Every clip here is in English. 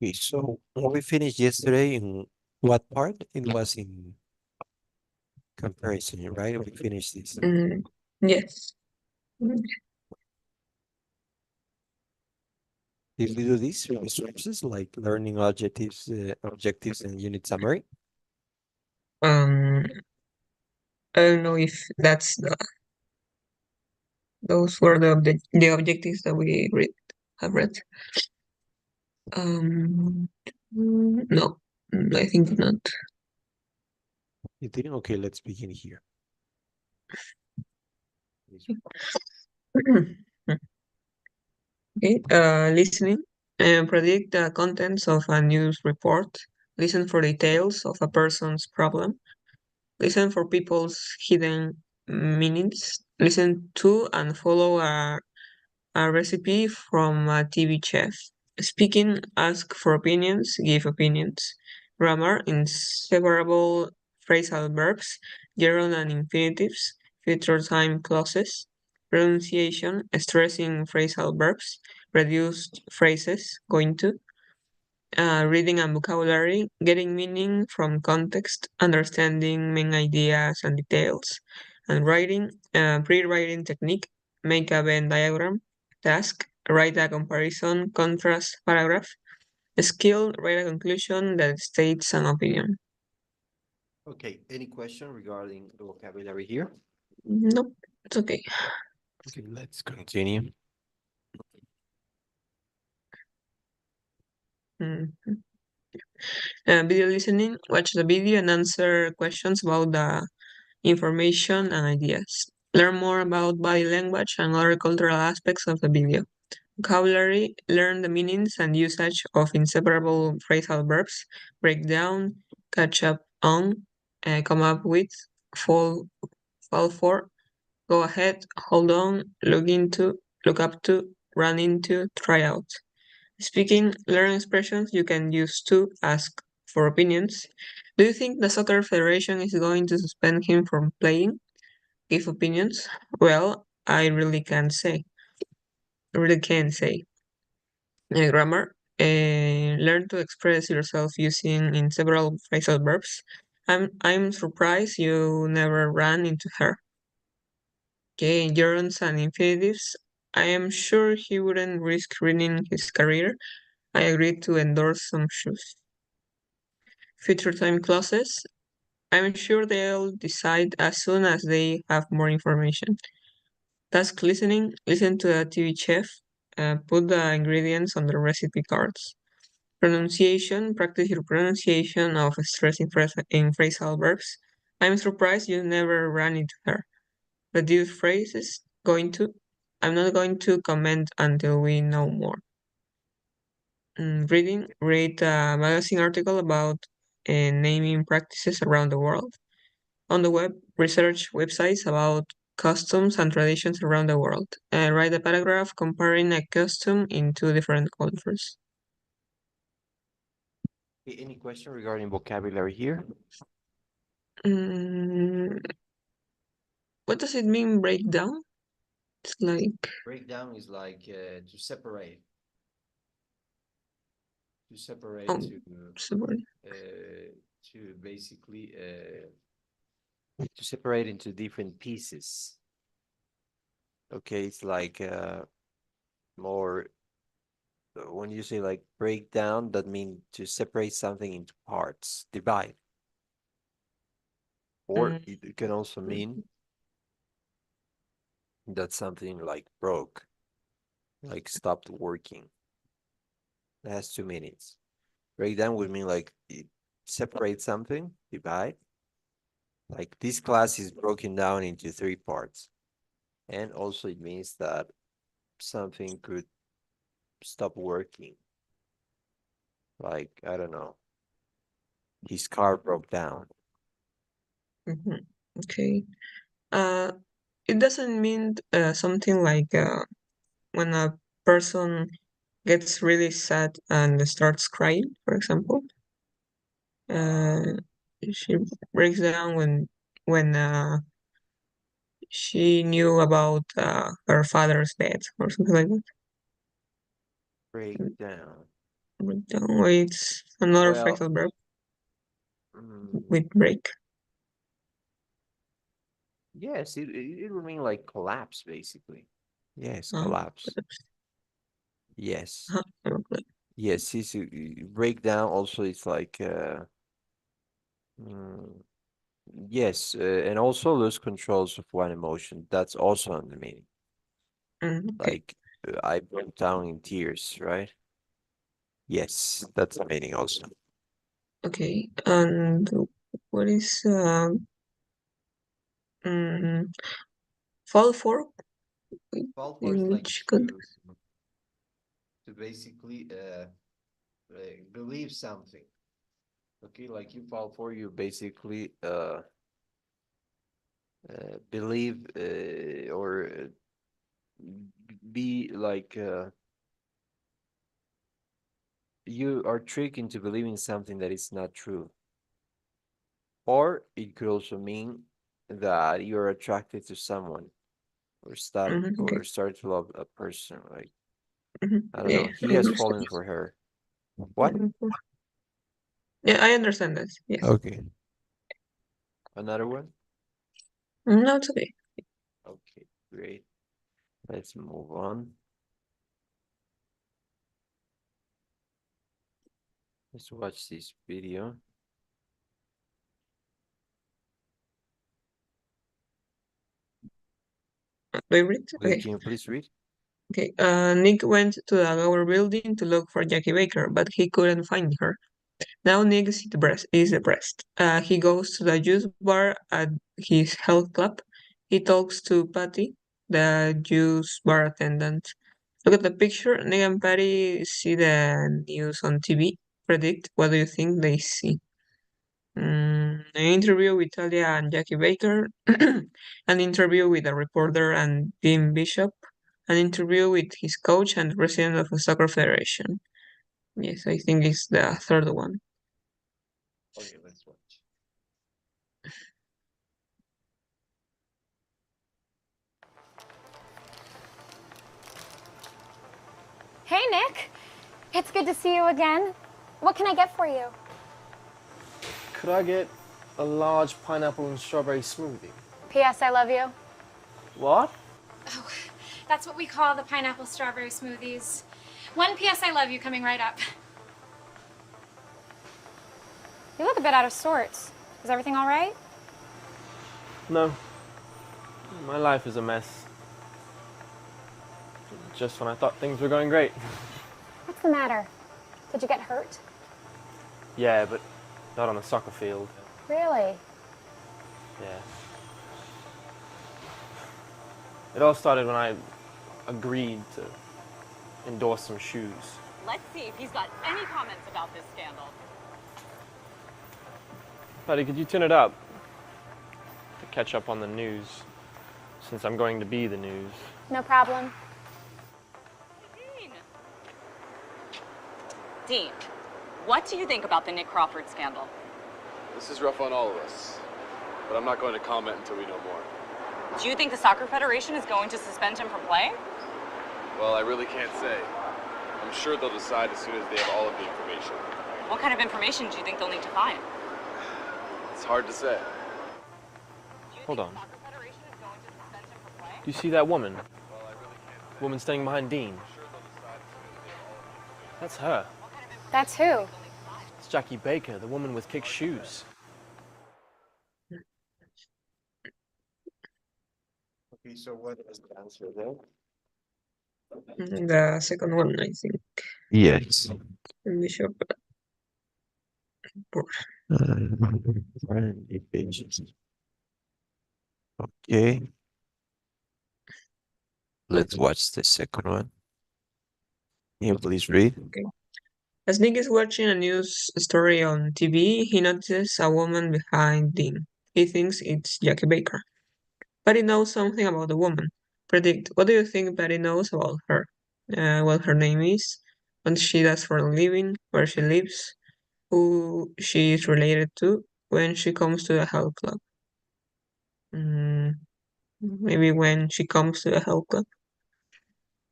Okay, so when we finished yesterday, in what part? It was in comparison, right? We finished this. Mm, yes. Did we do this resources like learning objectives and unit summary? Um, I don't know if those were the objectives that we have read. No, I think not. You didn't? Okay, let's begin here. Okay, listening. Predict the contents of a news report. Listen for details of a person's problem. Listen for people's hidden meanings. Listen to and follow a recipe from a TV chef. Speaking, ask for opinions, give opinions. Grammar, inseparable phrasal verbs, gerund and infinitives, future time clauses. Pronunciation, stressing phrasal verbs, reduced phrases, going to. Reading and vocabulary, getting meaning from context, understanding main ideas and details. And writing, pre-writing technique, make a Venn diagram. Task, write a comparison contrast paragraph. Skill, write a conclusion that states an opinion. Okay, any question regarding the vocabulary here? Nope, it's okay. Okay, let's continue. Mhm. Video listening, watch the video and answer questions about the information and ideas. Learn more about body language and other cultural aspects of the video. Vocabulary, learn the meanings and usage of inseparable phrasal verbs, break down, catch up on, come up with, fall, fall for, go ahead, hold on, look into, look up to, run into, try out. Speaking, learn expressions you can use to ask for opinions. Do you think the soccer federation is going to suspend him from playing? Give opinions? Well, I really can't say. Really can't say. Grammar. Learn to express yourself using in several phrasal verbs. I'm surprised you never ran into her. Okay, gerunds and infinitives. I am sure he wouldn't risk ruining his career. I agreed to endorse some shoes. Future time clauses. I'm sure they'll decide as soon as they have more information. Task listening. Listen to a TV chef. Put the ingredients on the recipe cards. Pronunciation. Practice your pronunciation of stress in phrasal verbs. I'm surprised you never ran into her. Reduce phrases. Going to. I'm not going to comment until we know more. Reading. Read a magazine article about naming practices around the world. On the web, research websites about customs and traditions around the world. Write a paragraph comparing a custom in two different cultures. Any question regarding vocabulary here? Mm, what does it mean, breakdown? It's like, Breakdown is like to separate. To separate oh, sorry. to basically to separate into different pieces. Okay, it's like more when you say like break down, that means to separate something into parts, divide. Or Mm, it can also mean that something like broke, like stopped working. It has 2 minutes. Breakdown would mean like it separate something, divide. Like this class is broken down into 3 parts. And also it means that something could stop working. Like, I don't know, his car broke down. mhm. Okay. Uh, it doesn't mean something like when a person gets really sad and starts crying, for example. Uh, she breaks down when she knew about her father's death or something like that. Break down. Breakdown. It's another Well, phrasal verb mm, with break. yes, it would mean like collapse, basically. Yes, Uh, collapse. Yes. okay. Yes, it's breakdown also it's like mm, yes, and also lose controls of one emotion. That's also on the meaning. Okay. Like I broke down in tears, right? Yes, that's the meaning also. Okay. And what is mm, fall for? Fall for is In like which could to basically believe something. Okay, like you fall for you basically believe or be like you are tricked into believing something that is not true. Or it could also mean that you're attracted to someone okay. or start to love a person. Like I don't Yeah, know, he I has understand. fallen for her. What? Yeah, I understand that. Yes. Okay. Another one? No, it's okay. Okay, great. Let's move on. Let's watch this video. Do you read? Okay, Okay. can you please read? Okay. Nick went to the Gower building to look for Jackie Baker, but he couldn't find her. Now Nick is depressed. He goes to the juice bar at his health club. He talks to Patty, the juice bar attendant. Look at the picture. Nick and Patty see the news on TV. Predict what do you think they see? An interview with Talia and Jackie Baker, an interview with a reporter and Dean Bishop, an interview with his coach and president of the soccer federation. Yes, I think it's the third one. Okay, let's watch. Hey, Nick. It's good to see you again. What can I get for you? Could I get a large pineapple and strawberry smoothie? P.S. I love you. What? Oh, that's what we call the pineapple strawberry smoothies. One P.S. I love you coming right up. You look a bit out of sorts. Is everything all right? No. My life is a mess. Just when I thought things were going great. What's the matter? Did you get hurt? Yeah, but not on a soccer field. Really? Yeah. It all started when I agreed to endorse some shoes. Let's see if he's got any comments about this scandal. Patty, could you turn it up? To catch up on the news, since I'm going to be the news. No problem. Dean. Dean, what do you think about the Nick Crawford scandal? This is rough on all of us, but I'm not going to comment until we know more. Do you think the Soccer Federation is going to suspend him from playing? Well, I really can't say. I'm sure they'll decide as soon as they have all of the information. What kind of information do you think they'll need to find? It's hard to say. Hold on. The Soccer Federation is going to suspend him from playing? Do you see that woman? Well, I really can't say. Woman standing behind Dean. I'm sure they'll decide as soon as they have all of the information. That's her. That's who? It's Jackie Baker, the woman with kicked shoes. Okay, so what is the answer there? The second one, I think. Yes. Bishop. Friendly pages. Okay. Let's watch the second one. Can you please read? Okay. As Nick is watching a news story on TV, he notices a woman behind Dean. He thinks it's Jackie Baker. Patty knows something about the woman. Predict, what do you think Patty knows about her? What her name is, what she does for a living, where she lives, who she is related to, when she comes to the health club. Maybe when she comes to the health club.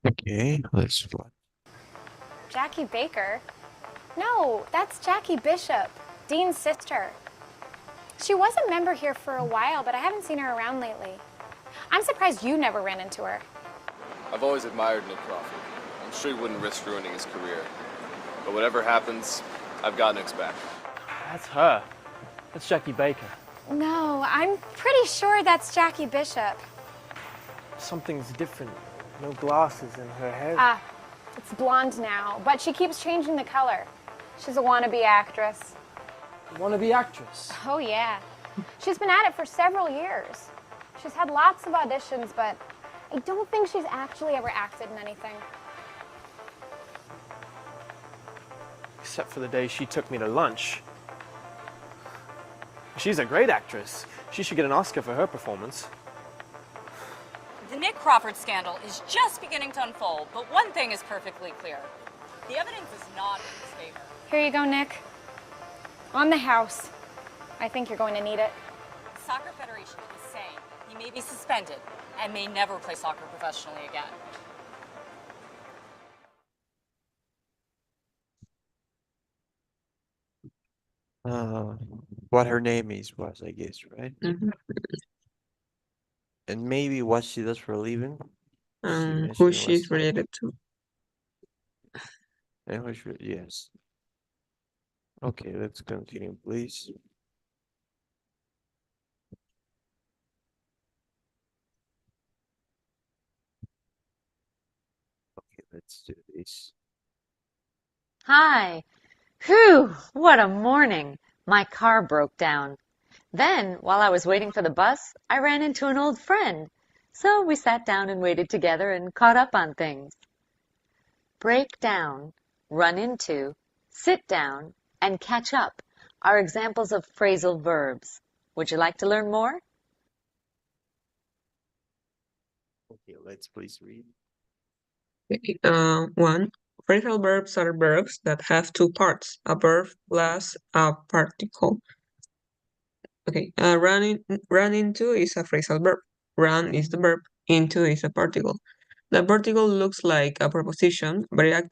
Okay, let's watch. Jackie Baker? No, that's Jackie Bishop, Dean's sister. She was a member here for a while, but I haven't seen her around lately. I'm surprised you never ran into her. I've always admired Nick Crawford. I'm sure he wouldn't risk ruining his career. But whatever happens, I've got Nick's back. That's her. That's Jackie Baker. No, I'm pretty sure that's Jackie Bishop. Something's different. No glasses in her hair. Ah, it's blonde now, but she keeps changing the color. She's a wannabe actress. Wannabe actress. Oh, yeah. She's been at it for several years. She's had lots of auditions, but I don't think she's actually ever acted in anything. Except for the day she took me to lunch. She's a great actress. She should get an Oscar for her performance. The Nick Crawford scandal is just beginning to unfold, but one thing is perfectly clear. The evidence is not in his favor. Here you go, Nick. On the house. I think you're going to need it. The Soccer Federation is saying he may be suspended and may never play soccer professionally again. What her name was, I guess, right? Mhm. And maybe what she does for a living. She Who mentioned she's was- related to. and who she- yes. Okay, let's continue, please. Okay, let's do this. Hi. Whew, what a morning. My car broke down. Then, while I was waiting for the bus, I ran into an old friend. So we sat down and waited together and caught up on things. Break down, run into, sit down, and catch up are examples of phrasal verbs. Would you like to learn more? Okay, let's please read. Okay, 1. Phrasal verbs are verbs that have two parts, a verb plus a particle. Okay, run into is a phrasal verb. Run is the verb, into is a particle. The particle looks like a preposition, but it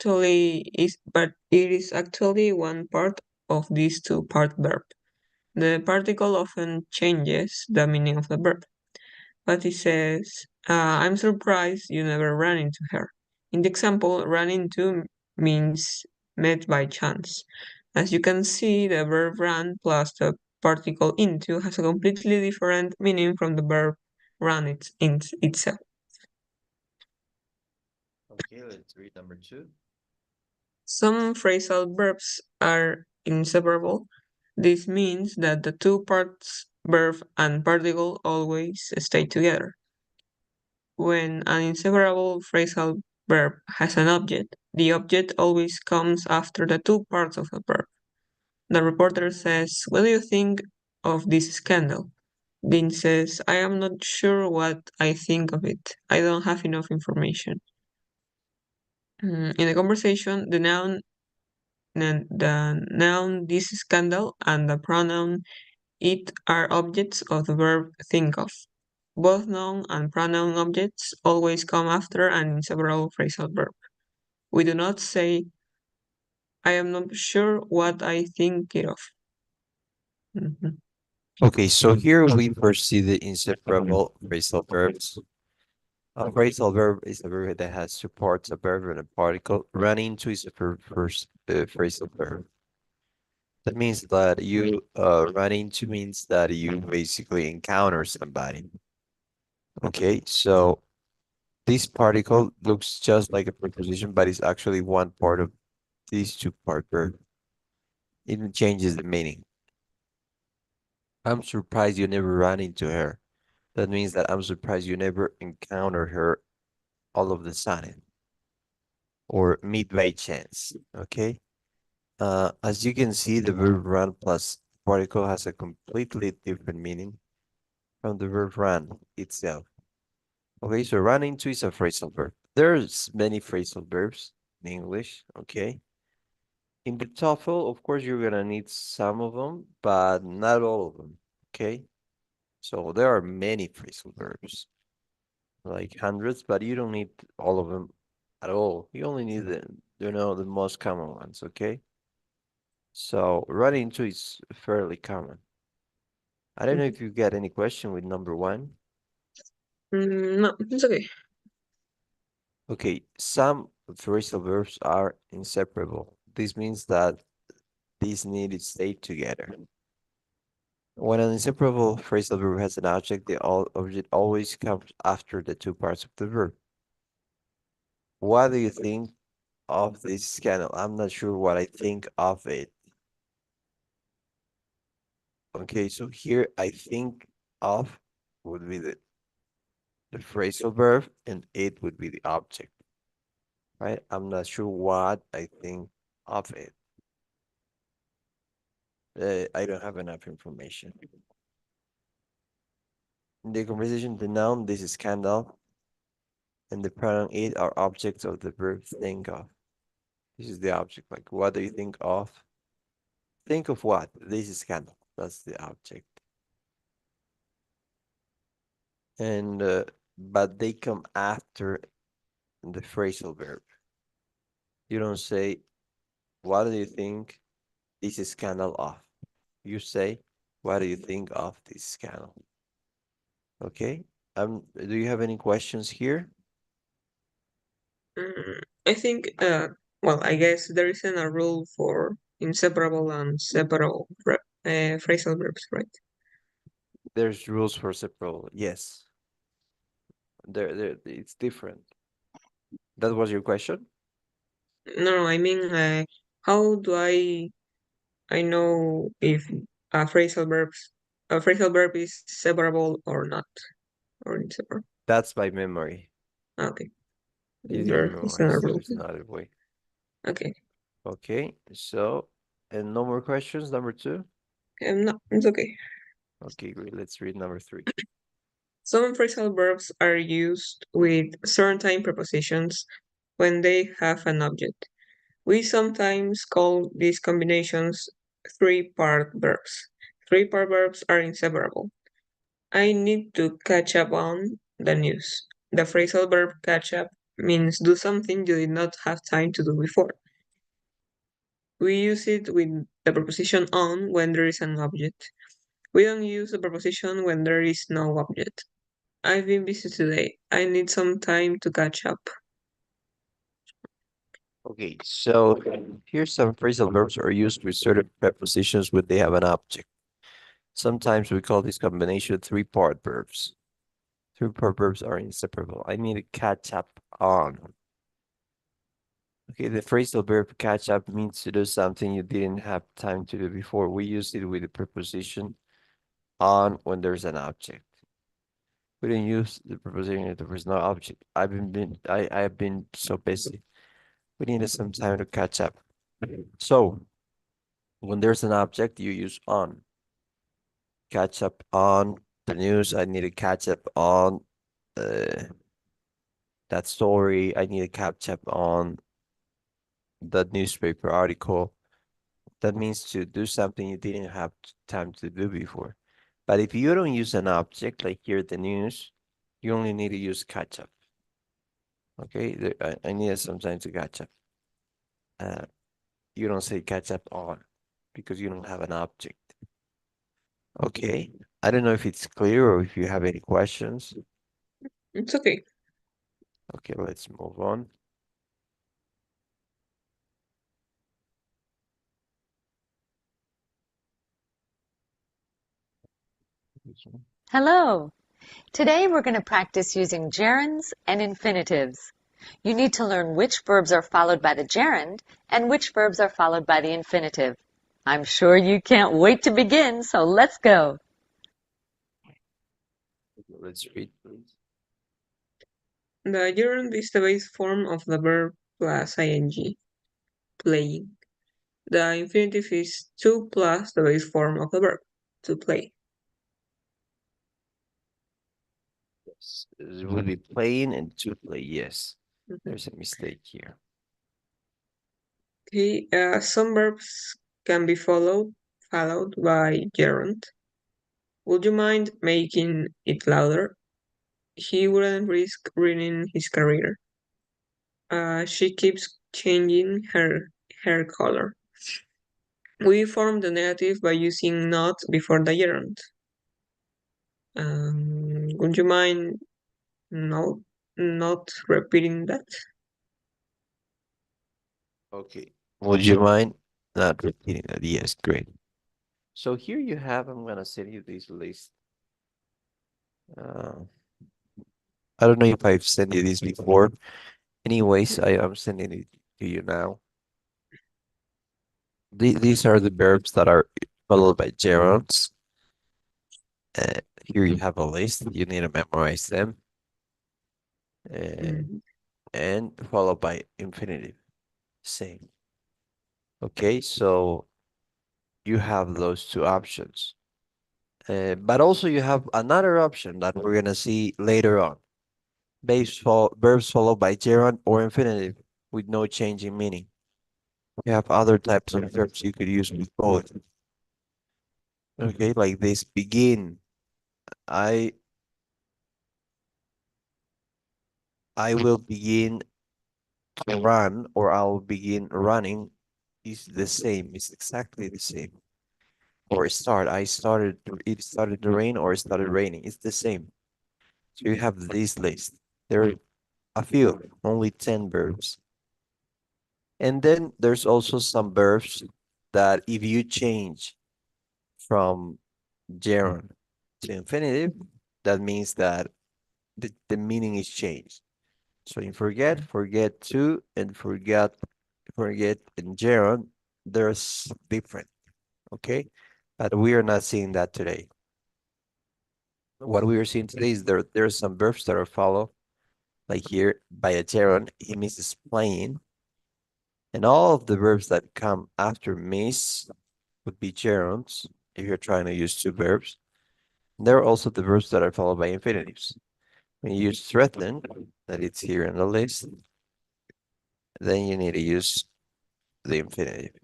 is actually one part of this two-part verb. The particle often changes the meaning of the verb. But it says, I'm surprised you never ran into her. In the example, run into means met by chance. As you can see, the verb run plus the particle into has a completely different meaning from the verb run itself. Okay, let's read number 2. Some phrasal verbs are inseparable. This means that the two parts, verb and particle, always stay together. When an inseparable phrasal verb has an object, the object always comes after the two parts of the verb. The reporter says, "What do you think of this scandal?" Dean says, "I am not sure what I think of it. I don't have enough information." In the conversation, the noun this scandal and the pronoun it are objects of the verb think of. Both noun and pronoun objects always come after an inseparable phrasal verb. We do not say, "I am not sure what I think it of." Mhm. Okay, so here we first see the inseparable phrasal verbs. A phrasal verb is a verb that has two parts, a verb and a particle. Run into is a first phrasal verb. That means that you run into means that you basically encounter somebody. Okay, so this particle looks just like a preposition, but it's actually one part of these two-part verb. It changes the meaning. I'm surprised you never ran into her. That means that I'm surprised you never encounter her all of the sudden or meet by chance. Okay. As you can see, the verb run plus particle has a completely different meaning from the verb run itself. Okay, so run into is a phrasal verb. There's many phrasal verbs in English. Okay. In the TOEFL, of course, you're gonna need some of them, but not all of them. Okay. So there are many phrasal verbs, like hundreds, but you don't need all of them at all. You only need the most common ones, okay? So run into is fairly common. I don't know Mhm. if you get any question with number 1. No, it's okay. Okay, some phrasal verbs are inseparable. This means that these need to stay together. When an inseparable phrasal verb has an object, the object always comes after the two parts of the verb. What do you think of this scandal? I'm not sure what I think of it. Okay, so here I think of would be the phrasal verb and it would be the object, right? I'm not sure what I think of it. I don't have enough information. In the conversation, the noun, this is scandal, and the pronoun it are objects of the verb think of. This is the object. Like, what do you think of? Think of what? This is scandal. That's the object. And but they come after the phrasal verb. You don't say, what do you think this is scandal of? You say, what do you think of this scandal? Okay. Do you have any questions here? I think, well, I guess there isn't a rule for inseparable and separable phrasal verbs, right? There's rules for separable. Yes. It's different. That was your question? No, I mean, how do I know if a phrasal verb is separable or not, or inseparable? That's by memory. Okay, You didn't there isn't a memorize. rule. There's another way. Okay, Okay. So, and no more questions. Number 2. no, it's okay. Okay, great. Let's read number 3. Some phrasal verbs are used with certain prepositions when they have an object. We sometimes call these combinations three-part verbs. Three-part verbs are inseparable. I need to catch up on the news. The phrasal verb catch up means do something you did not have time to do before. We use it with the preposition on when there is an object. We don't use the preposition when there is no object. I've been busy today. I need some time to catch up. Okay, so here's some phrasal verbs are used with certain prepositions when they have an object. Sometimes we call this combination three-part verbs. Three-part verbs are inseparable. I need to catch up on. Okay, the phrasal verb catch up means to do something you didn't have time to do before. We use it with the preposition on when there's an object. We didn't use the preposition if there was no object. I have been so busy. We needed some time to catch up. So when there's an object, you use on. Catch up on the news. I need to catch up on that story. I need to catch up on the newspaper article. That means to do something you didn't have time to do before. But if you don't use an object, like here the news, you only need to use catch up. Okay, I needed some time to catch up. You don't say catch up on because you don't have an object. Okay, I don't know if it's clear or if you have any questions. It's okay. Okay, let's move on. Hello! Today we're going to practice using gerunds and infinitives. You need to learn which verbs are followed by the gerund and which verbs are followed by the infinitive. I'm sure you can't wait to begin, so let's go. Let's read, please. The gerund is the base form of the verb plus ing, playing. The infinitive is to plus the base form of the verb, to play. Yes, it would be playing and to play. Yes, Mhm. there's a mistake here. Okay, some verbs can be followed by gerund. Would you mind making it louder? He wouldn't risk ruining his career. She keeps changing her hair color. We form the negative by using not before the gerund. Would you mind not repeating that? Okay. Would you mind not repeating that? Yes, great. So here you have, I'm gonna send you this list. I don't know if I've sent you this before. Anyways, I am sending it to you now. These are the verbs that are followed by gerunds. Here you have a list. You need to memorize them. Mhm. And followed by infinitive. Same. Okay, so you have those two options. But also you have another option that we're gonna see later on. Verbs followed by gerund or infinitive with no change in meaning. You have other types of verbs you could use with both. Okay, like this begin. I will begin to run, or I'll begin running is the same. It's exactly the same. Or start. It started to rain or it started raining. It's the same. So you have this list. There are a few, only 10 verbs. And then there's also some verbs that if you change from gerund to infinitive, that means that the meaning is changed. So in forget to, and forget in gerund, there's different, okay? But we are not seeing that today. What we are seeing today is there are some verbs that are followed, like here, by a gerund. It means playing. And all of the verbs that come after miss would be gerunds, if you're trying to use two verbs. And there are also the verbs that are followed by infinitives. When you use threaten, that it's here in the list, then you need to use the infinitive,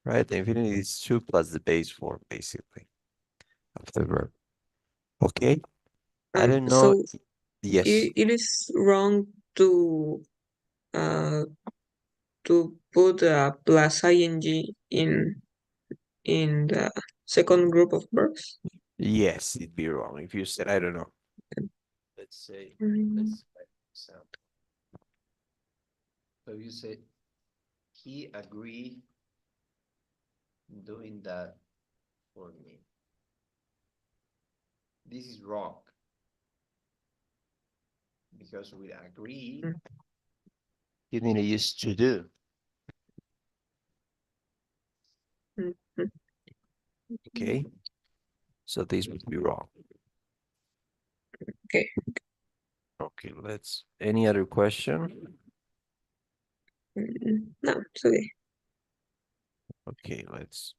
right? The infinitive is 2 plus the base form, basically, of the verb. Okay? I don't know. So Yes. it is wrong uh, to put a plus ing in the second group of verbs. Yes, it'd be wrong if you said, I don't know. Let's say, let's example. So you said, he agreed doing that for me. This is wrong. Because with agree, you need to use to do. Mhm. Okay? So this would be wrong. Okay. Okay, any other question? No, it's okay. Okay, let's.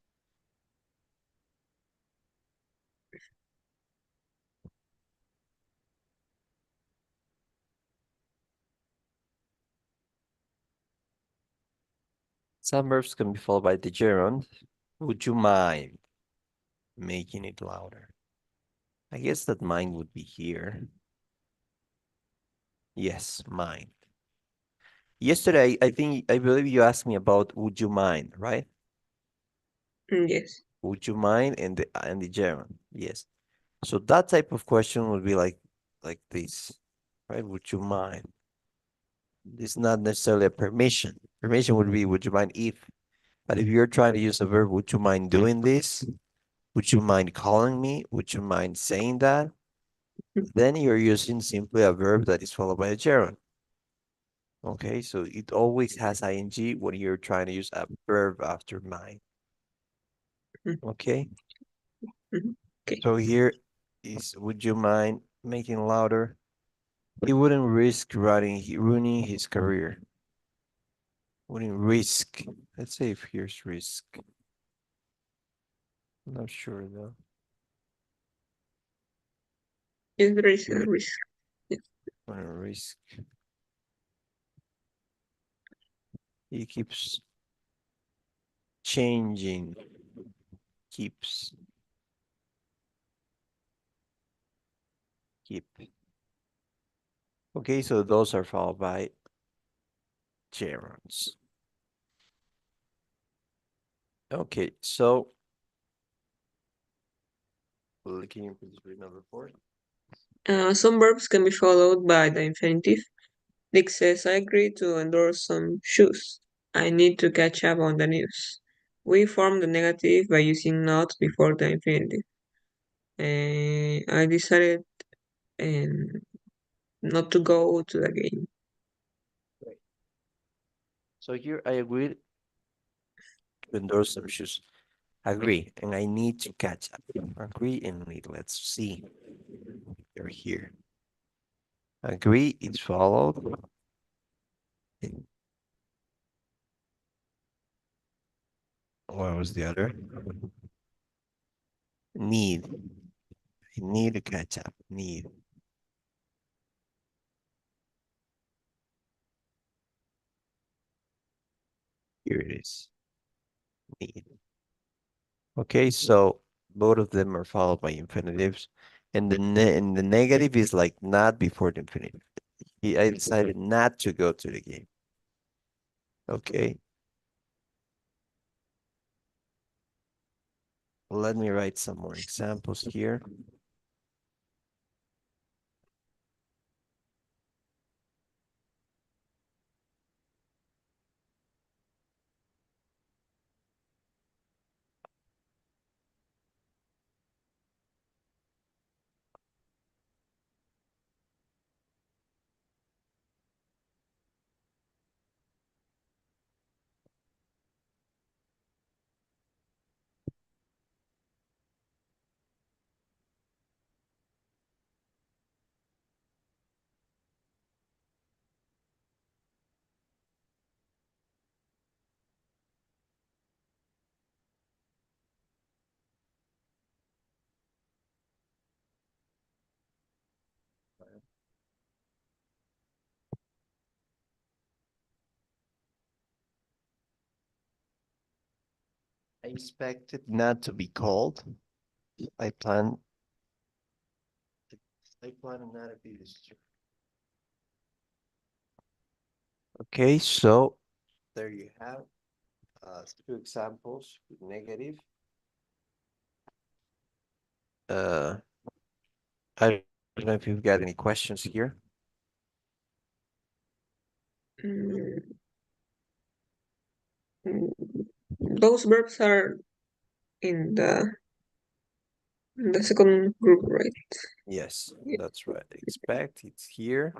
Some verbs can be followed by the gerund. Would you mind making it louder? I guess that mind would be here. Yes, mind. Yesterday, I believe you asked me about would you mind, right? Yes. Would you mind and the gerund? Yes. So that type of question would be like this, right? Would you mind? It's not necessarily a permission. Permission would be would you mind if, but if you're trying to use a verb, would you mind doing this? Would you mind calling me? Would you mind saying that? Then you're using simply a verb that is followed by a gerund. Okay, so it always has ing when you're trying to use a verb after mind. Okay? Okay. So here is, would you mind making louder? He wouldn't risk ruining his career. Wouldn't risk. Let's say if here's risk. I'm not sure though. Yes, there is a risk. Wouldn't risk. He keeps changing. Keeps. Keep. Okay, so those are followed by gerunds. Okay, so can you please read number 4? Some verbs can be followed by the infinitive. Nick says, I agree to endorse some shoes. I need to catch up on the news. We form the negative by using not before the infinitive. I decided not to go to the game. So here I agree to endorse some shoes. Agree, and I need to catch up. Agree and need. Let's see. You're here. Agree is followed. What was the other? Need. I need to catch up. Need. Here it is. Need. Okay, so both of them are followed by infinitives, and the negative is like not before the infinitive. I decided not to go to the game. Okay. Let me write some more examples here. I expected not to be called. I plan not to be disturbed. Okay, so there you have 2 examples with negative. I don't know if you've got any questions here. Mm, Those verbs are in the second group, right? Yes, Yeah. that's right. Expect, it's here.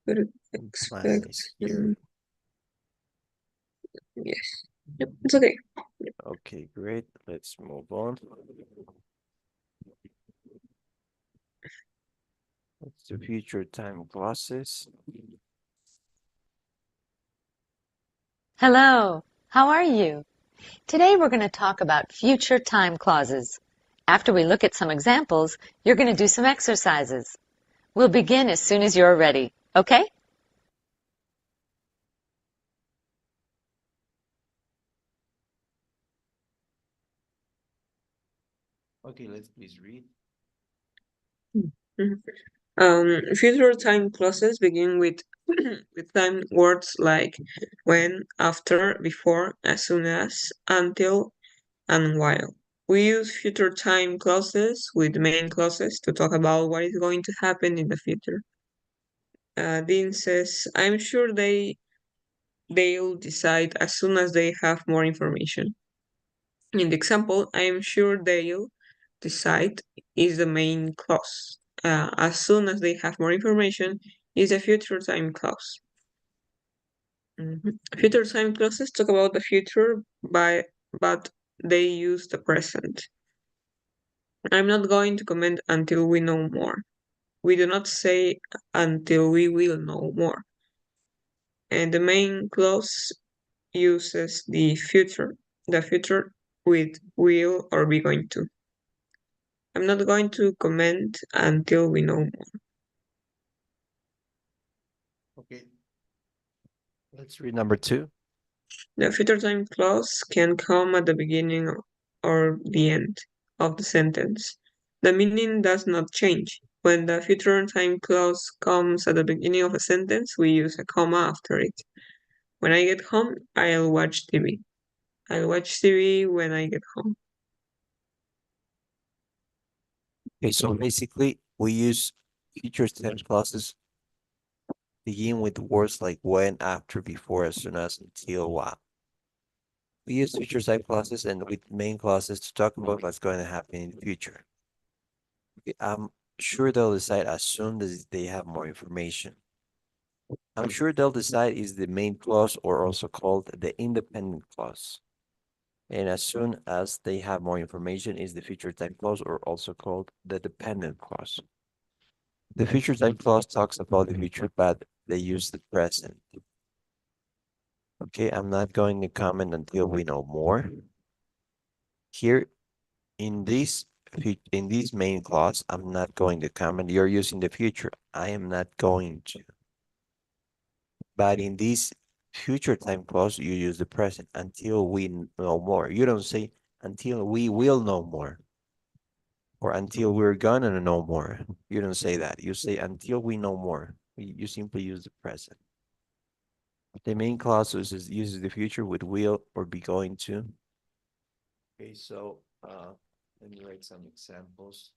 But And plan expect. is here. Yes. Yep, it's okay. Okay, great. Let's move on. Let's do future time clauses. Hello, how are you? Today we're going to talk about future time clauses. After we look at some examples, you're going to do some exercises. We'll begin as soon as you're ready, okay? Okay, let's please read. Future time clauses begin with with time words like when, after, before, as soon as, until, and while. We use future time clauses with main clauses to talk about what is going to happen in the future. Dean says, I'm sure they'll decide as soon as they have more information. In the example, I'm sure they'll decide is the main clause. As soon as they have more information is a future time clause. Future time clauses talk about the future, but they use the present. I'm not going to comment until we know more. We do not say until we will know more. And the main clause uses the future with will or be going to. I'm not going to comment until we know more. Okay. Let's read number 2. The future time clause can come at the beginning or the end of the sentence. The meaning does not change. When the future time clause comes at the beginning of a sentence, we use a comma after it. When I get home, I'll watch TV. I'll watch TV when I get home. Okay, so basically we use future tense clauses begin with words like when, after, before, as soon as, until, while. We use future type clauses and with main clauses to talk about what's going to happen in the future. Okay, I'm sure they'll decide as soon as they have more information. I'm sure they'll decide is the main clause or also called the independent clause. And as soon as they have more information is the future time clause or also called the dependent clause. The future time clause talks about the future, but they use the present. Okay, I'm not going to comment until we know more. Here in this main clause, I'm not going to comment. You're using the future. I am not going to. But in this future time clause, you use the present until we know more. You don't say until we will know more or until we're gonna know more. You don't say that. You say until we know more. You simply use the present. The main clause uses the future with will or be going to. Okay, so let me write some examples.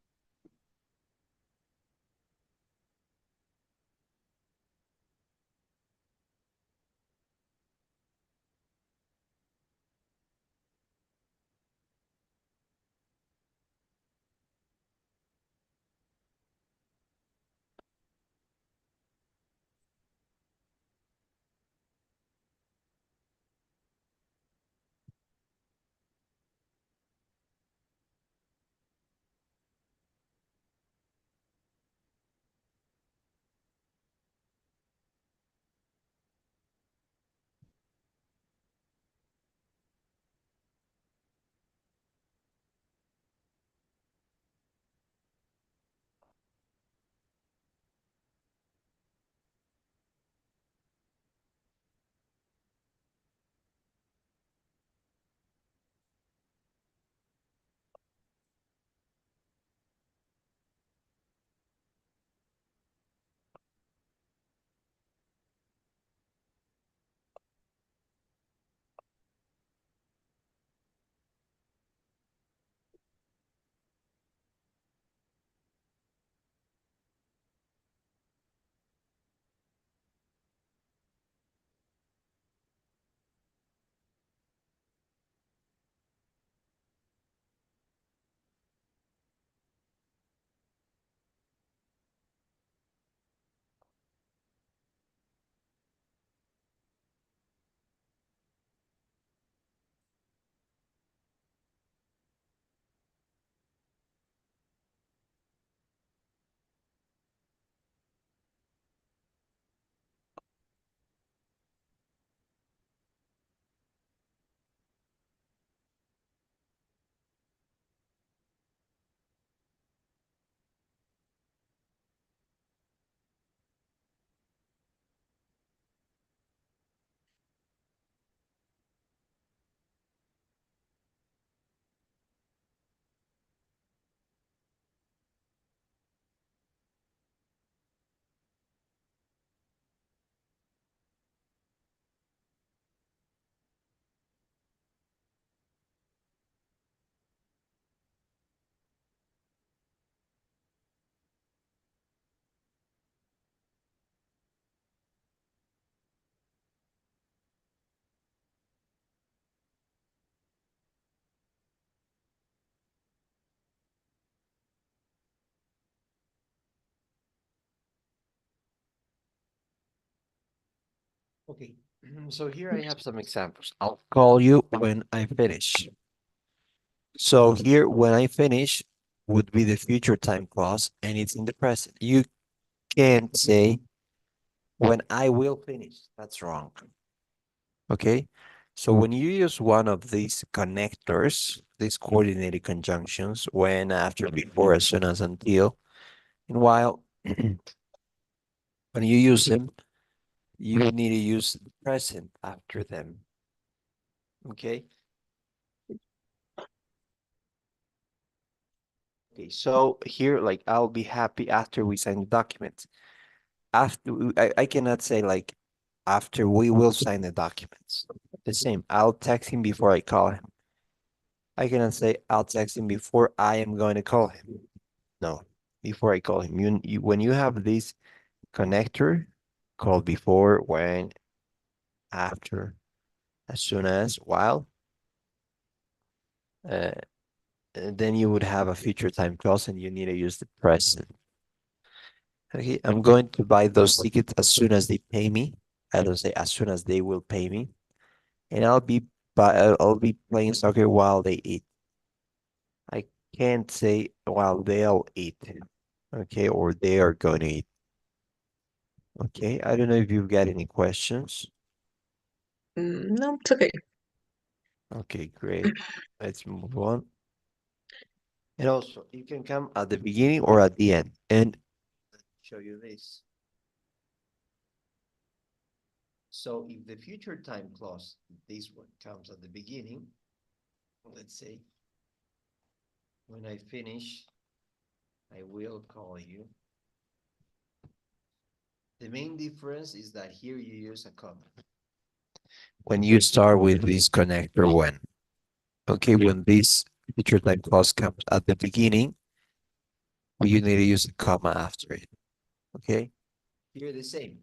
Okay, so here I have some examples. I'll call you when I finish. So here, when I finish would be the future time clause and it's in the present. You can't say when I will finish. That's wrong. Okay, so when you use one of these connectors, these coordinated conjunctions, when, after, before, as soon as, until, and while, when you use them, you need to use the present after them. Okay. Okay, so here, like, I'll be happy after we sign the document. After I cannot say like after we will sign the documents. the same. I'll text him before I call him. I cannot say I'll text him before I am going to call him. No, before I call him. When you have this connector, call before, when, after, as soon as, while, uh, then you would have a future time clause and you need to use the present. Okay, I'm going to buy those tickets as soon as they pay me. I don't say as soon as they will pay me, and I'll be playing soccer while they eat. I can't say while they'll eat, okay, or they are going to eat. Okay, I don't know if you've got any questions. No, it's okay. Okay, great. Let's move on. And also, you can come at the beginning or at the end. And let me show you this. So if the future time clause, this one comes at the beginning, let's say, when I finish, I will call you. The main difference is that here you use a comma. When you start with this connector when, okay, when this future time clause comes at the beginning, you need to use a comma after it, okay? Here the same.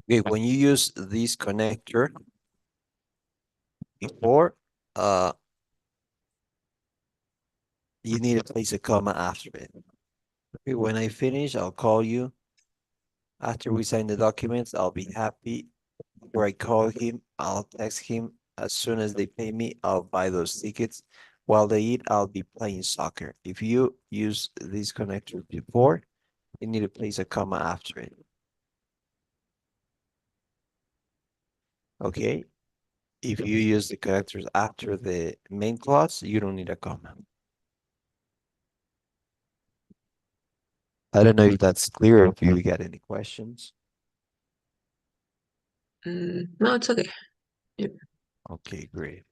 Okay, when you use this connector before, you need to place a comma after it. Okay, when I finish, I'll call you. After we sign the documents, I'll be happy. Where I call him, I'll text him. As soon as they pay me, I'll buy those tickets. While they eat, I'll be playing soccer. If you use these connectors before, you need to place a comma after it. Okay? If you use the connectors after the main clause, you don't need a comma. I don't know if that's clear, if you got any questions. No, it's okay. Okay, great.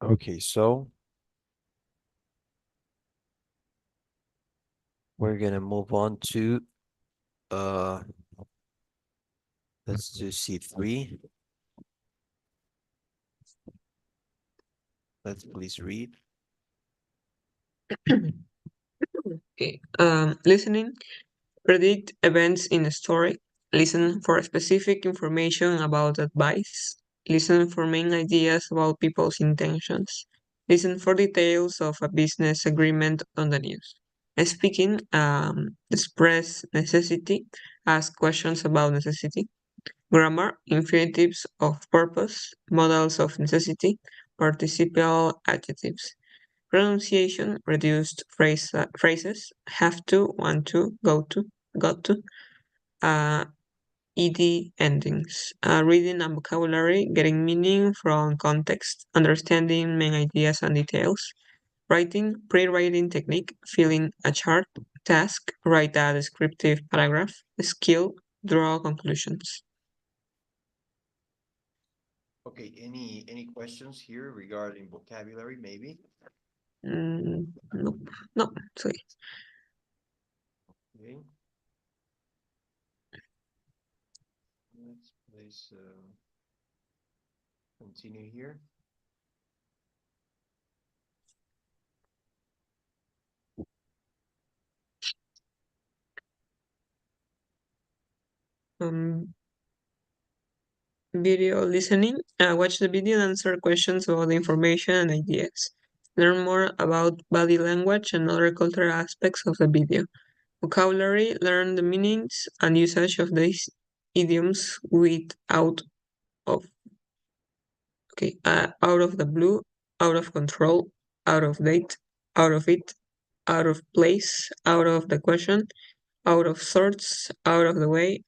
Okay, so we're gonna move on to let's do C3. Let's please read. Okay. Listening. Predict events in a story. Listen for specific information about advice. Listen for main ideas about people's intentions. Listen for details of a business agreement on the news. Speaking, express necessity. Ask questions about necessity. Grammar, infinitives of purpose, modals of necessity, participial adjectives. Pronunciation, reduced phrases, have to, want to, go to, got to, ed endings. Reading and vocabulary, getting meaning from context, understanding main ideas and details. Writing, pre-writing technique, filling a chart, task, write a descriptive paragraph, skill, draw conclusions. Okay, any questions here regarding vocabulary, maybe? No, no, sorry. Okay. Let's please continue here. Um, video listening. Watch the video and answer questions about the information and ideas. Learn more about body language and other cultural aspects of the video. Vocabulary, learn the meanings and usage of these idioms without of out of the blue, out of control, out of date, out of it, out of place, out of the question, out of sorts, out of the way,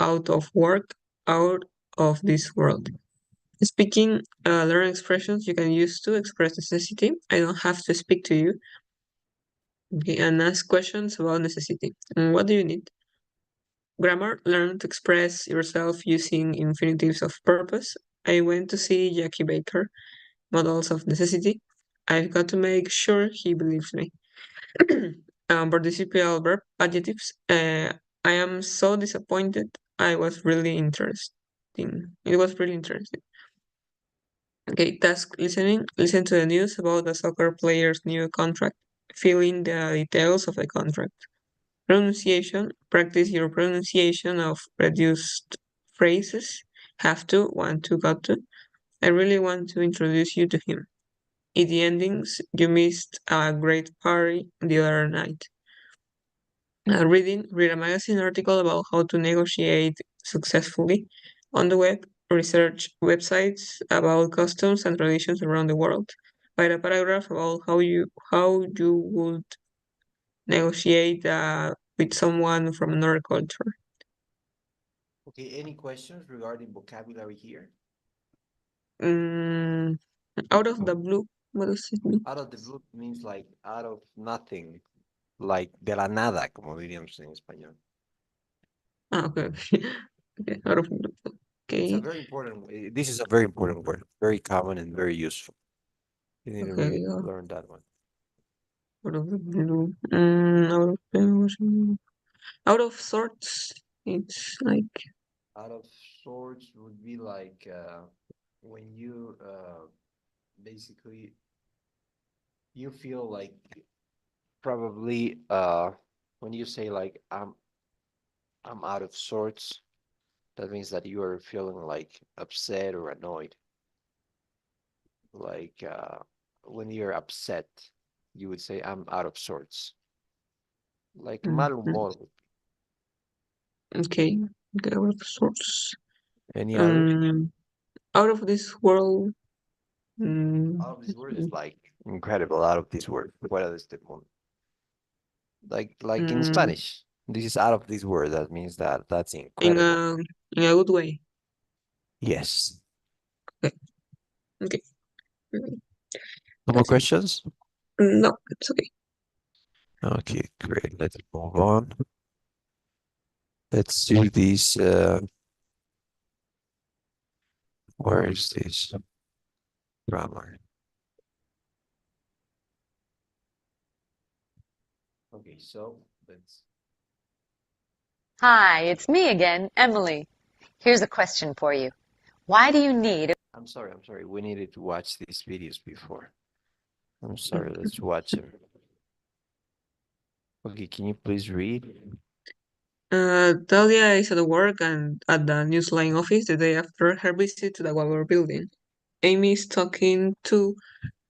out of work, out of this world. Speaking, learn expressions you can use to express necessity. I don't have to speak to you. Okay, and ask questions about necessity. What do you need? Grammar, learn to express yourself using infinitives of purpose. I went to see Jackie Baker, Models of Necessity. I've got to make sure he believes me. Participial verb, adjectives. I am so disappointed. It was really interesting. Okay, task listening. Listen to the news about the soccer player's new contract. Fill in the details of the contract. Pronunciation. Practice your pronunciation of reduced phrases. Have to, want to, got to. I really want to introduce you to him. In the endings, you missed a great party the other night. Reading. Read a magazine article about how to negotiate successfully on the web. Research websites about customs and traditions around the world. Write a paragraph about how you would negotiate with someone from another culture. Okay, any questions regarding vocabulary here? Out of the blue, what does it mean? Out of the blue means like out of nothing, like de la nada, como diríamos en español. Okay. Okay, out of the blue. It's a Okay. very important. This is a very important word, very common and very useful. You need to Okay, really yeah. learn that one. Out of the blue. Out of sorts. It's like Out of sorts would be like when you basically you feel like probably when you say like I'm out of sorts, that means that you are feeling like upset or annoyed. Like when you're upset, you would say I'm out of sorts. Like mal humor. okay. Okay, out of sorts. Any other? Out of this world. Out of this word is like incredible. Out of this word. Fuera de este mundo. Like in Spanish. This is out of this word. That means that that's incredible. In a good way. Yes. Okay. No more questions? No, it's okay. Okay, great. Let's move on. Let's do this. Where is this? Grammar. Okay, so let's. Hi, it's me again, Emily. Here's a question for you. Why do you need I'm sorry. We needed to watch these videos before. I'm sorry. Let's watch them. Okay, can you please read? Talia is at work and at the Newsline office the day after her visit to the Wahlberg building. Amy is talking to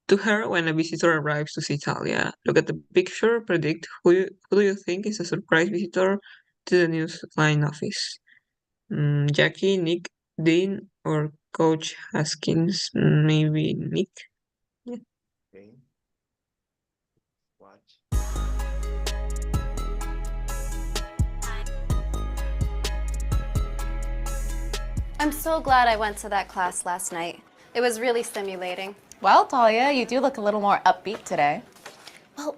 her when a visitor arrives to see Talia. Look at the picture, predict who do you think is a surprise visitor to the Newsline office? Jackie, Nick, Dean, or Coach Haskins? Maybe Nick. Okay. Watch. I'm so glad I went to that class last night. It was really stimulating. Well, Talia, you do look a little more upbeat today. Well,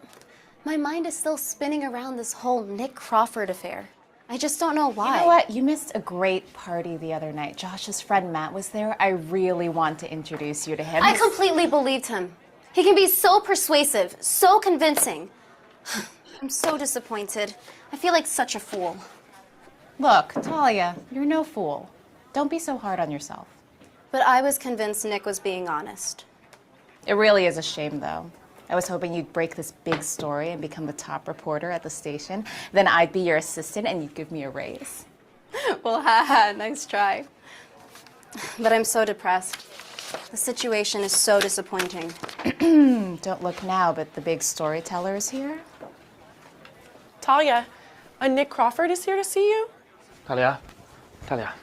my mind is still spinning around this whole Nick Crawford affair. I just don't know why. You know what? You missed a great party the other night. Josh's friend Matt was there. I really want to introduce you to him. I completely believed him. He can be so persuasive, so convincing. I'm so disappointed. I feel like such a fool. Look, Talia, you're no fool. Don't be so hard on yourself. But I was convinced Nick was being honest. It really is a shame, though. I was hoping you'd break this big story and become the top reporter at the station. Then I'd be your assistant and you'd give me a raise. Well, haha, nice try. But I'm so depressed. The situation is so disappointing. Don't look now, but the big storyteller is here. Talia, Nick Crawford is here to see you. Talia, Talia,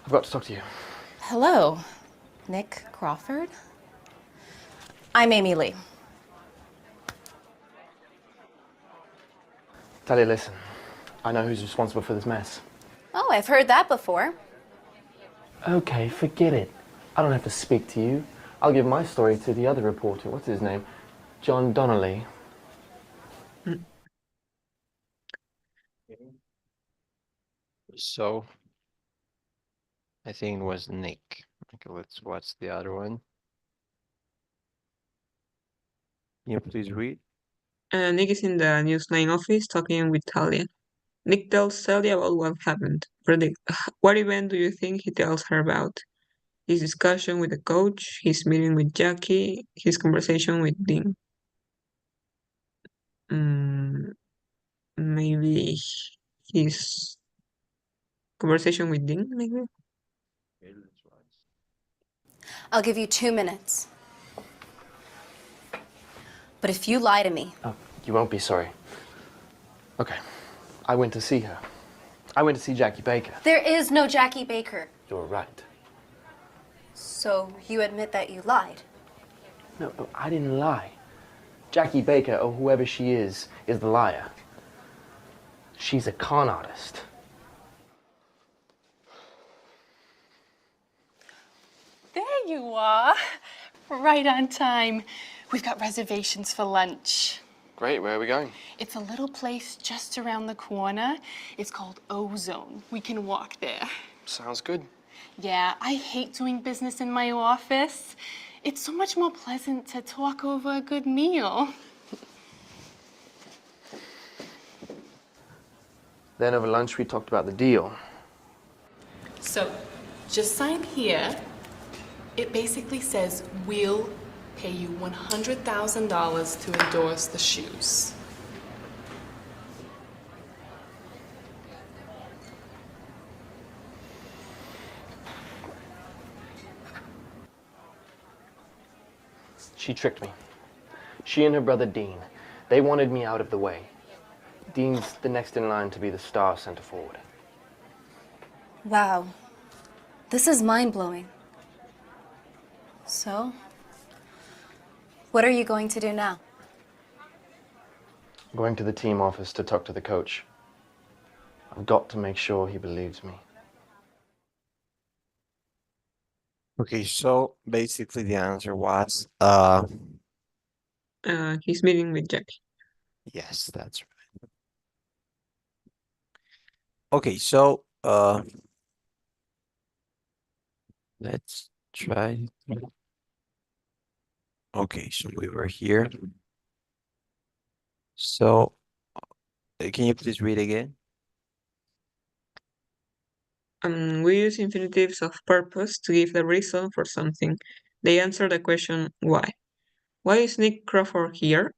I've got to talk to you. Hello, Nick Crawford. I'm Amy Lee. Talia, listen. I know who's responsible for this mess. Oh, I've heard that before. Okay, forget it. I don't have to speak to you. I'll give my story to the other reporter. What's his name? John Donnelly. So, I think it was Nick. Okay, let's watch the other one. Can you please read? Nick is in the Newsline office talking with Talia. Nick tells Talia about what happened. Predict. What event do you think he tells her about? His discussion with the coach, his meeting with Jackie, his conversation with Dean. Maybe his conversation with Dean, maybe? Okay, let's watch. I'll give you 2 minutes. But if you lie to me, Oh, you won't be sorry. Okay. I went to see her. I went to see Jackie Baker. there is no Jackie Baker. You're right. So you admit that you lied. No, I didn't lie. Jackie Baker, or whoever she is the liar. She's a con artist. There you are. Right on time. We've got reservations for lunch. Great, where are we going? It's a little place just around the corner. It's called Ozone. We can walk there. Sounds good. Yeah, I hate doing business in my office. It's so much more pleasant to talk over a good meal. Then over lunch we talked about the deal. So, just sign here. It basically says we'll pay you $100,000 to endorse the shoes. She tricked me. She and her brother Dean, they wanted me out of the way. Dean's the next in line to be the star center forward. Wow. This is mind-blowing. So, what are you going to do now? I'm going to the team office to talk to the coach. I've got to make sure he believes me. Okay, so basically the answer was His meeting with Jackie. yes, that's right. Okay, so let's try. Okay, so we were here. So can you please read again? We use infinitives of purpose to give the reason for something. They answer the question why. Why is Nick Crawford here?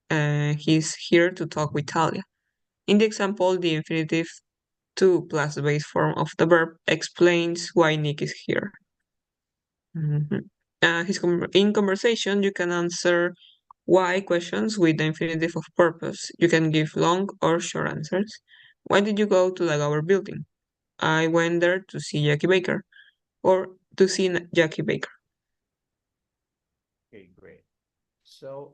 He's here to talk with Talia. In the example, the infinitive to plus the base form of the verb explains why Nick is here. In conversation, you can answer why questions with the infinitive of purpose. You can give long or short answers. Why did you go to the Gower building? I went there to see Jackie Baker, or to see Jackie Baker. Okay, great. So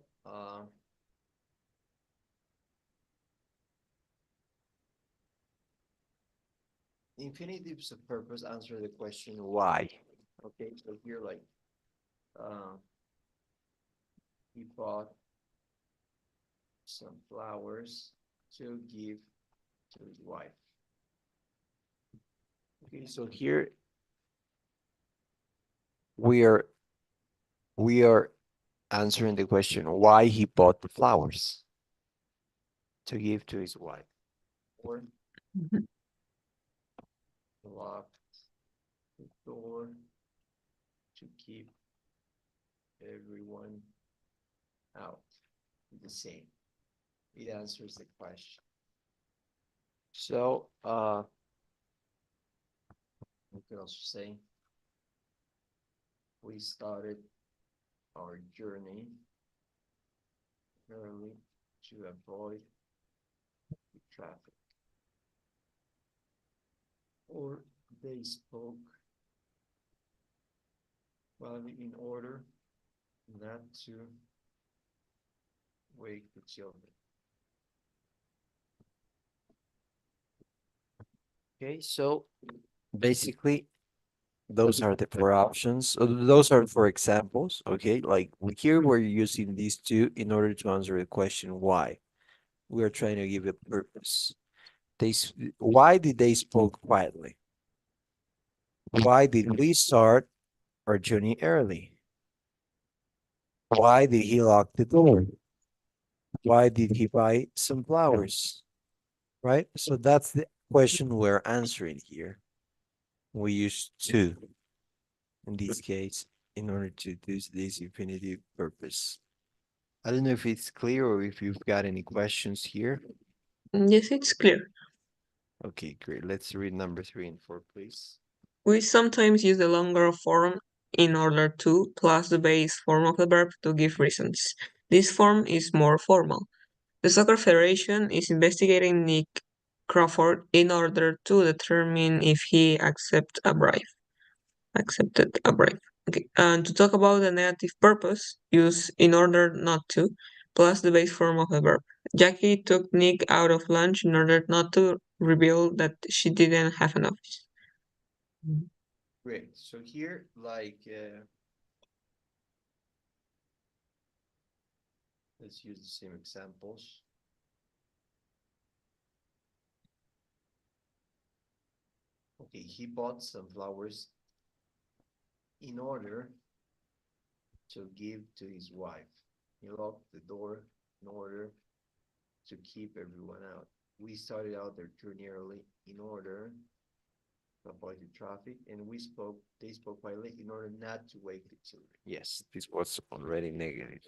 infinitives of purpose answer the question why. Okay, so here like he bought some flowers to give to his wife. Okay, so here we are answering the question why he bought the flowers to give to his wife. Or locked the door to keep everyone out. The same. It answers the question. So we can also say we started our journey early to avoid the traffic. Or they spoke well in order not to wake the children. Okay, so basically those are the four options. Those are for examples, okay? Like here we're using these two in order to answer the question why. We are trying to give a purpose. Why did they spoke quietly? Why did we start our journey early? Why did he lock the door? Why did he buy some flowers? Right? So that's the question we're answering here. We use to, in this case, in order to do this infinitive purpose. I don't know if it's clear or if you've got any questions here. Yes, it's clear. Okay, great. Let's read number 3 and 4, please. We sometimes use the longer form in order to plus the base form of the verb to give reasons. This form is more formal. The Soccer Federation is investigating Nick Crawford in order to determine if he accepted a bribe. Okay. And to talk about the negative purpose, use in order not to, plus the base form of the verb. Jackie took Nick out of lunch in order not to reveal that she didn't have an office. Great. So here, like, let's use the same examples. Okay, he bought some flowers in order to give to his wife. He locked the door in order to keep everyone out. We started out their journey early in order to avoid the traffic, and they spoke quietly in order not to wake the children. Yes, this was already negative.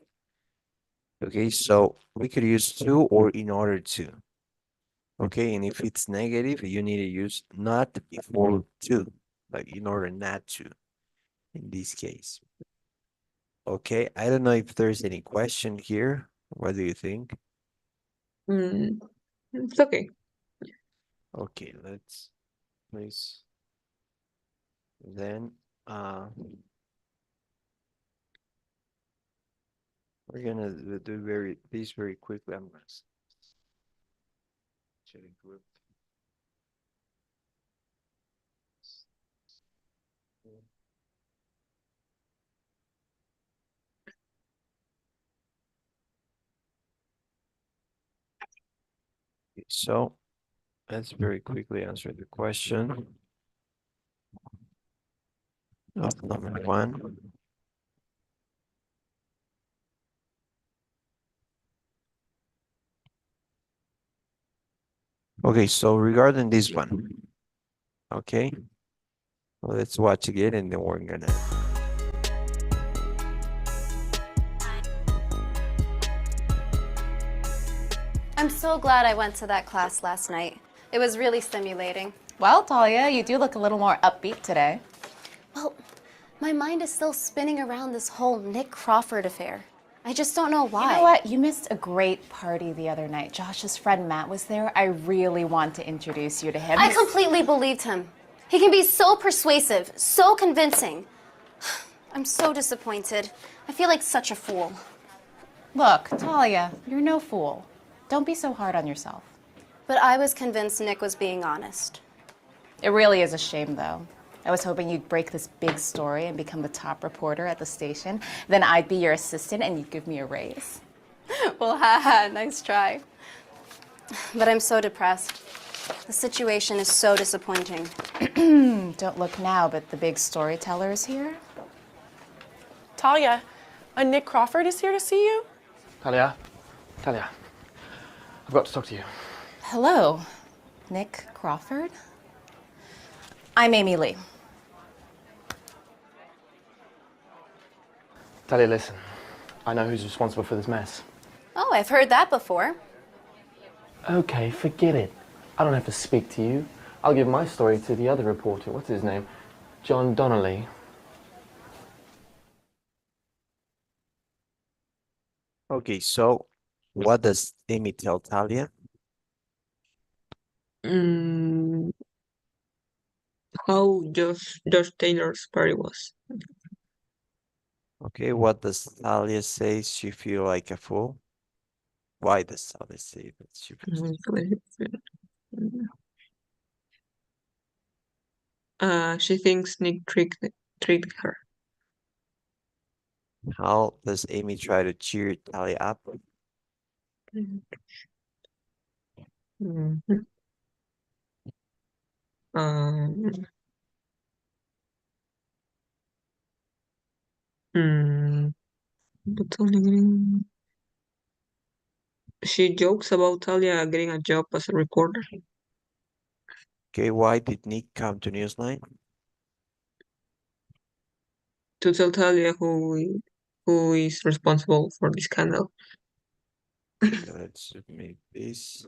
Okay, so we could use to or in order to. Okay, and if it's negative, you need to use not before to, like in order not to, in this case. Okay, I don't know if there's any question here. What do you think? It's okay. Okay, let's please. Then we're gonna do this very quickly. I'm gonna check the group. So let's very quickly answer the question of number 1. Okay, so regarding this one, okay, let's watch again and then we're gonna. I'm so glad I went to that class last night. It was really stimulating. Well, Talia, you do look a little more upbeat today. Well, my mind is still spinning around this whole Nick Crawford affair. I just don't know why. You know what? You missed a great party the other night. Josh's friend Matt was there. I really want to introduce you to him. I completely believed him. He can be so persuasive, so convincing. I'm so disappointed. I feel like such a fool. Look, Talia, you're no fool. Don't be so hard on yourself. But I was convinced Nick was being honest. It really is a shame, though. I was hoping you'd break this big story and become the top reporter at the station. Then I'd be your assistant and you'd give me a raise. Well, haha, nice try. But I'm so depressed. The situation is so disappointing. Don't look now, but the big storyteller is here. Talia, Nick Crawford is here to see you. Talia, I've got to talk to you. Hello, Nick Crawford. I'm Amy Lee. Talia, listen. I know who's responsible for this mess. Oh, I've heard that before. Okay, forget it. I don't have to speak to you. I'll give my story to the other reporter. What's his name? John Donnelly. Okay, so what does Amy tell Talia? Mm, how Josh Taylor's party was. Okay, what does Talia say she feel like a fool? Why does Talia say that she feels She thinks Nick tricked her. How does Amy try to cheer Talia up? Mhm. Um, but she jokes about Talia getting a job as a reporter Okay, why did Nick come to Newsline? to tell Talia who is responsible for the scandal. Let's make this.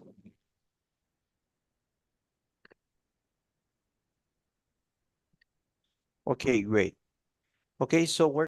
Okay, great. Okay, so we're